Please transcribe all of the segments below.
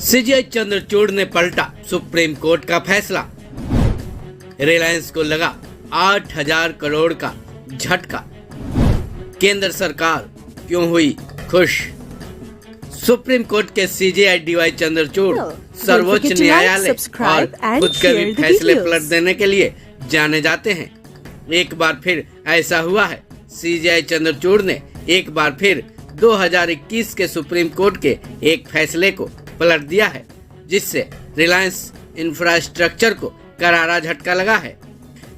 CGI Chandrachud ने पलटा supreme court का फैसला। रिलायंस को लगा 8,000 करोड़ का झटका। केंद्र सरकार क्यों हुई खुश? सुप्रीम कोर्ट के सीजीआई डीवाई चंद्रचूड़ सर्वोच्च न्यायालय और खुद के भी फैसले पलट देने के लिए जाने जाते हैं। एक बार फिर ऐसा हुआ है। सीजीआई चंद्रचूड़ ने एक बार फिर 2021 के सुप्रीम कोर्ट के एक फैसले को पलट दिया है, जिससे रिलायंस इंफ्रास्ट्रक्चर को करारा झटका लगा है।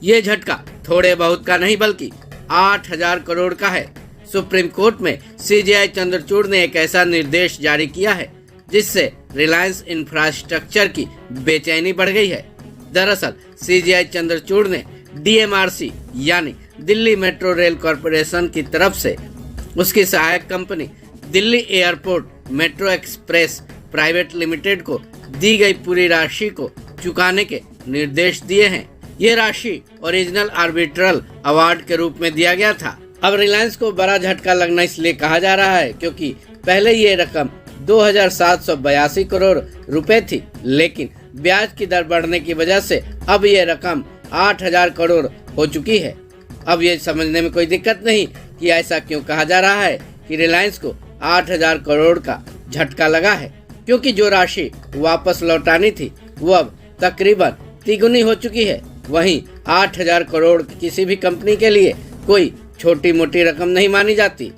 ये झटका थोड़े बहुत का नहीं बल्कि 8,000 करोड़ का है। सुप्रीम कोर्ट में सीजीआई चंद्रचूड़ ने एक ऐसा निर्देश जारी किया है जिससे रिलायंस इंफ्रास्ट्रक्चर की बेचैनी बढ़ गई है। दरअसल सीजीआई चंद्रचूड़ ने डीएमआरसी यानी दिल्ली मेट्रो रेल कॉरपोरेशन की तरफ से उसकी सहायक company Delhi airport metro express private limited को दी गई पूरी राशि को चुकाने के निर्देश दिए हैं। ये राशि ओरिजिनल आर्बिट्रल अवार्ड के रूप में दिया गया था। अब रिलायंस को बड़ा झटका लगना इसलिए कहा जा रहा है क्योंकि पहले ये रकम 2,782 करोड़ रुपए थी, लेकिन ब्याज की दर बढ़ने की वजह से अब ये रकम 8,000 करोड़ हो चुकी है। अब ये समझने में कोई दिक्कत नहीं कि ऐसा क्यों कहा जा रहा है कि रिलायंस को 8,000 करोड़ का झटका लगा है, क्योंकि जो राशि वापस लौटानी थी वो अब तकरीबन तिगुनी हो चुकी है। वहीं 8,000 करोड़ किसी भी कंपनी के लिए कोई छोटी मोटी रकम नहीं मानी जाती।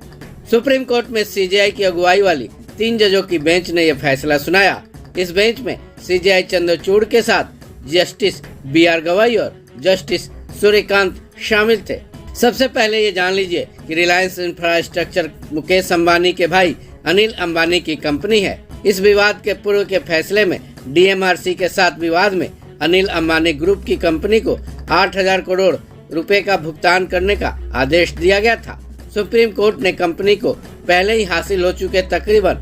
सुप्रीम कोर्ट में सीजीआई की अगुवाई वाली 3 जजों की बेंच ने यह फैसला सुनाया। इस बेंच में सीजीआई चंद्रचूड़ के साथ जस्टिस BR गवाई और जस्टिस सूर्यकांत शामिल थे। सबसे पहले ये जान लीजिए कि रिलायंस इंफ्रास्ट्रक्चर मुकेश अंबानी के भाई अनिल अंबानी की कंपनी है। इस विवाद के पूर्व के फैसले में डीएमआरसी के साथ विवाद में अनिल अंबानी ग्रुप की कंपनी को 8,000 करोड़ रुपए का भुगतान करने का आदेश दिया गया था। सुप्रीम कोर्ट ने कंपनी को पहले ही हासिल हो चुके तकरीबन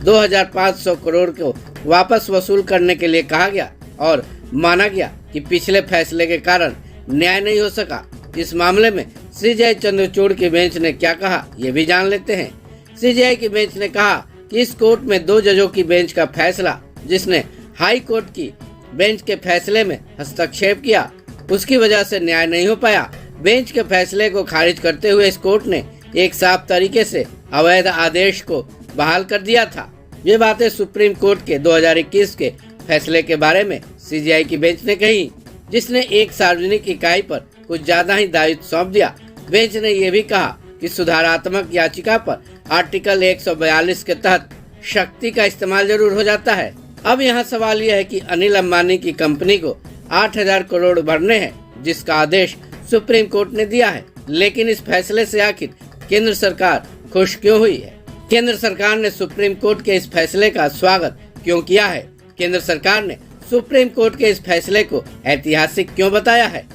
2,500 करोड़ को वापस वसूल करने के लिए कहा गया और माना गया कि पिछले फैसले के कारण न्याय नहीं हो सका। इस मामले में सीजीआई चंद्रचूड़ की बेंच ने क्या कहा, ये भी जान लेते हैं। सीजीआई की बेंच ने कहा कि इस कोर्ट में 2 जजों की बेंच का फैसला, जिसने हाई कोर्ट की बेंच के फैसले में हस्तक्षेप किया, उसकी वजह से न्याय नहीं हो पाया। बेंच के फैसले को खारिज करते हुए इस कोर्ट ने एक साफ तरीके से अवैध आदेश को बहाल कर दिया था। ये बातें सुप्रीम कोर्ट के 2021 के फैसले के बारे में सीजीआई की बेंच ने कही, जिसने एक सार्वजनिक इकाई पर कुछ ज्यादा ही दायित्व सौंप दिया। बेंच ने यह भी कहा कि सुधारात्मक याचिका पर आर्टिकल 142 के तहत शक्ति का इस्तेमाल जरूर हो जाता है। अब यहाँ सवाल यह है कि अनिल अंबानी की कंपनी को 8,000 करोड़ भरने हैं, जिसका आदेश सुप्रीम कोर्ट ने दिया है। लेकिन इस फैसले से आखिर केंद्र सरकार खुश क्यों हुई है? केंद्र सरकार ने सुप्रीम कोर्ट के इस फैसले का स्वागत क्यों किया है? केंद्र सरकार ने सुप्रीम कोर्ट के इस फैसले को ऐतिहासिक क्यों बताया है?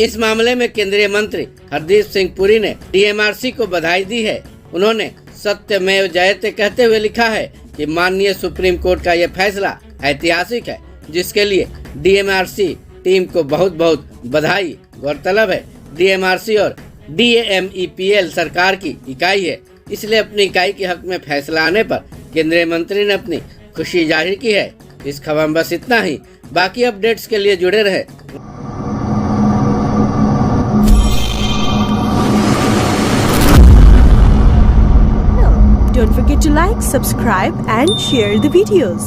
इस मामले में केंद्रीय मंत्री हरदीप सिंह पुरी ने डीएमआरसी को बधाई दी है। उन्होंने सत्यमेव जयते कहते हुए लिखा है कि माननीय सुप्रीम कोर्ट का यह फैसला ऐतिहासिक है, जिसके लिए डीएमआरसी टीम को बहुत बहुत बधाई। गौरतलब है डीएमआरसी और DAMEPL सरकार की इकाई है, इसलिए अपनी इकाई के हक में फैसला आने पर केंद्रीय मंत्री ने अपनी खुशी जाहिर की है। इस खबर में बस इतना ही। बाकी अपडेट्स के लिए जुड़े रहे। Don't forget to like, subscribe and share the videos.